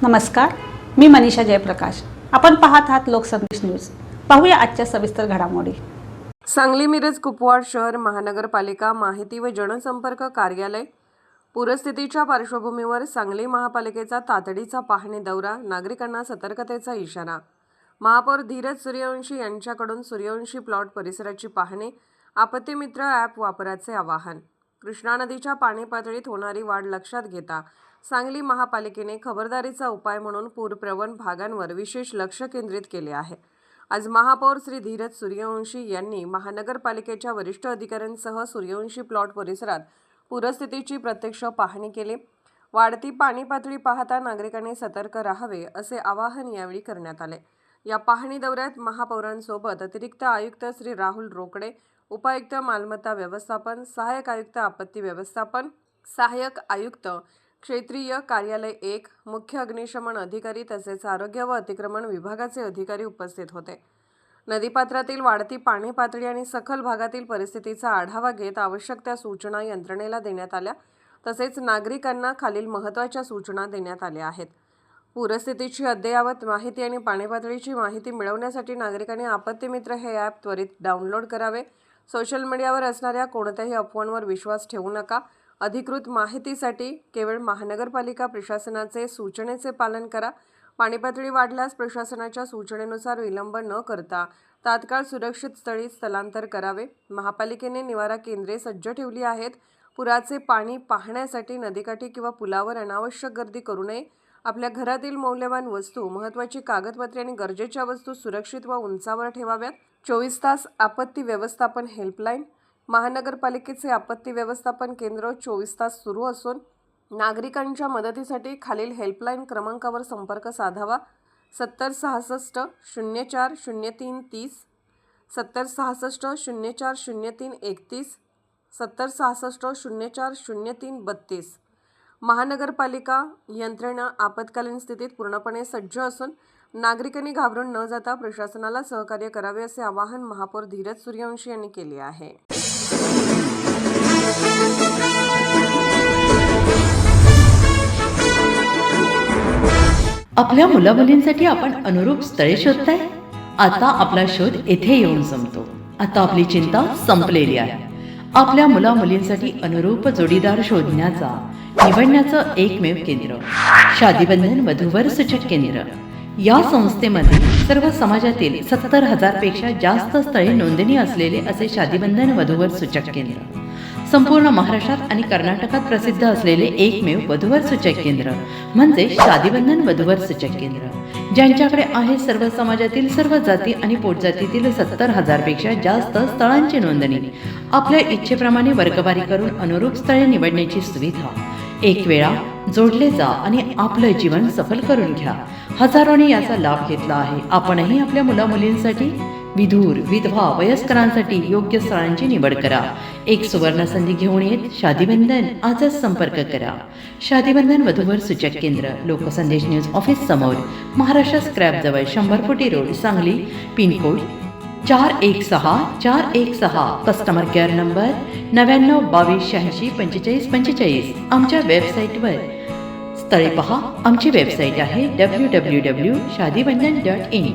नमस्कार, मी मनीषा जयप्रकाश. आपण पाहत आहात लोकसंदेश न्यूज. पाहूया आजच्या सविस्तर घडामोडी. सांगली मिरज कुपवाड शहर महानगरपालिका माहिती व जनसंपर्क कार्यालय पूरस्थितीच्या पार्श्वभूमीवर सांगली महापालिकेचा तातडीचा पाहणी दौरा, नागरिकांना सतर्कतेचा इशारा. महापौर धीरज सूर्यवंशी यांच्याकडून सूर्यवंशी प्लॉट परिसराची पाहणी, आपत्ती मित्र ॲप वापराचे आवाहन. कृष्णा नदीच्या पाणी पातळीत होणारी वाढ लक्षात घेता सांगली महापालिकेने खबरदारीचा उपाय म्हणून पूरप्रवण भागांवर विशेष लक्ष केंद्रित केले आहे. आज महापौर श्री धीरज सूर्यवंशी यांनी महानगरपालिकेच्या वरिष्ठ अधिकाऱ्यांसह सूर्यवंशी प्लॉट परिसरात पूरस्थितीची प्रत्यक्ष पाहणी केली. वाढती पाणी पातळी पाहता नागरिकांनी सतर्क राहावे असे आवाहन यावेळी करण्यात आले. या पाहणी दौऱ्यात महापौरांसोबत अतिरिक्त आयुक्त श्री राहुल रोकडे, उपायुक्त मालमत्ता व्यवस्थापन, सहाय्यक आयुक्त आपत्ती व्यवस्थापन, सहाय्यक आयुक्त क्षेत्रीय कार्यालय 1, मुख्य अग्निशमन अधिकारी तसेच आरोग्य व अतिक्रमण विभागाचे अधिकारी उपस्थित होते. नदीपात्रातील वाढती पाणी पातळी आणि सखल भागातील परिस्थितीचा आढावा घेत आवश्यक त्या सूचना यंत्रणेला देण्यात आल्या. तसेच नागरिकांना खालील महत्त्वाच्या सूचना देण्यात आल्या आहेत. पूरस्थितीची अद्ययावत माहिती आणि पाणी पातळीची माहिती मिळवण्यासाठी नागरिकांनी आपत्ती मित्र हे ॲप त्वरित डाउनलोड करावे. सोशल मीडियावर असणाऱ्या कोणत्याही अफवांवर विश्वास ठेवू नका. अधिकृत माहितीसाठी केवळ महानगरपालिका प्रशासनाचे सूचनेचे पालन करा. पाणीपातळी वाढल्यास प्रशासनाच्या सूचनेनुसार विलंब न करता तात्काळ सुरक्षित स्थळी स्थलांतर करावे. महापालिकेने निवारा केंद्रे सज्ज ठेवली आहेत. पुराचे पाणी पाहण्यासाठी नदीकाठी किंवा पुलावर अनावश्यक गर्दी करू नये. आपल्या घरातील मौल्यवान वस्तू, महत्त्वाची कागदपत्रे आणि गरजेच्या वस्तू सुरक्षित व उंचावर ठेवाव्यात. 24 तास आपत्ती व्यवस्थापन हेल्पलाईन. महानगरपालिकेचे आपत्ती व्यवस्थापन केंद्र 24 तास सुरू असून नागरिकांच्या मदतीसाठी खालील हेल्पलाईन क्रमांकावर संपर्क साधावा. 7066 04 03 30, 7066 04 03 31, 7066 04 03 32. महानगरपालिका यंत्रणा आपत्कालीन स्थितीत पूर्णपणे सज्ज असून नागरिकांनी घाबरून न जाता प्रशासनाला सहकार्य करावे असे आवाहन महापौर धीरज सूर्यवंशी यांनी केले आहे. आपल्या मुलामुलींसाठी आपण अनुरूप स्थळे शोधताय? आता आपला शोध येथे येऊन संपतो. आता आपली चिंता संपलेली आहे. आपल्या मुलामुलींसाठी अनुरूप जोडीदार शोधण्याचा निवडण्याचं एकमेव केंद्र शादीबंधन वधूवर सूचक केंद्र. या संस्थेमध्ये सर्व समाजातील 70,000 पेक्षा जास्त स्थळे नोंदणी असलेले असे शादीबंधन वधूवर सूचक केंद्र. संपूर्ण महाराष्ट्रात आणि कर्नाटकात प्रसिद्ध असलेले एकमेव वधूवर सूचक केंद्र म्हणजे शादीबंधन वधूवर सूचक केंद्र. ज्यांच्याकडे आहे सर्व समाजातील सर्व जाती आणि पोटजातीतील 70,000 पेक्षा जास्त स्थळांची नोंदणी. आपल्या इच्छेप्रमाणे वर्गवारी करून अनुरूप स्थळे निवडण्याची सुविधा. एक वेळा जोडले जा आणि आपलं जीवन सफल करून घ्या. हजारोंनी याचा लाभ घेतला आहे. आपणही आपल्या मुलामुलींसाठी, विधूर, विधवा, वयस्करांसाठी योग्य स्थळांची निवड करा. एक सुवर्ण संधी घेऊन येत शादीबंधन. आजच संपर्क करा. शादीबंधन वधूवर सूचक केंद्र, लोकसंदेश न्यूज ऑफिस समोर, महाराष्ट्र स्क्रॅप जवळ, 100 फुटी road, Sangli. Pin code 416 customer care number 9922864545. आमच्या वेबसाईटवर स्थळे पहा. आमची वेबसाईट आहे www.shadibandhan.in.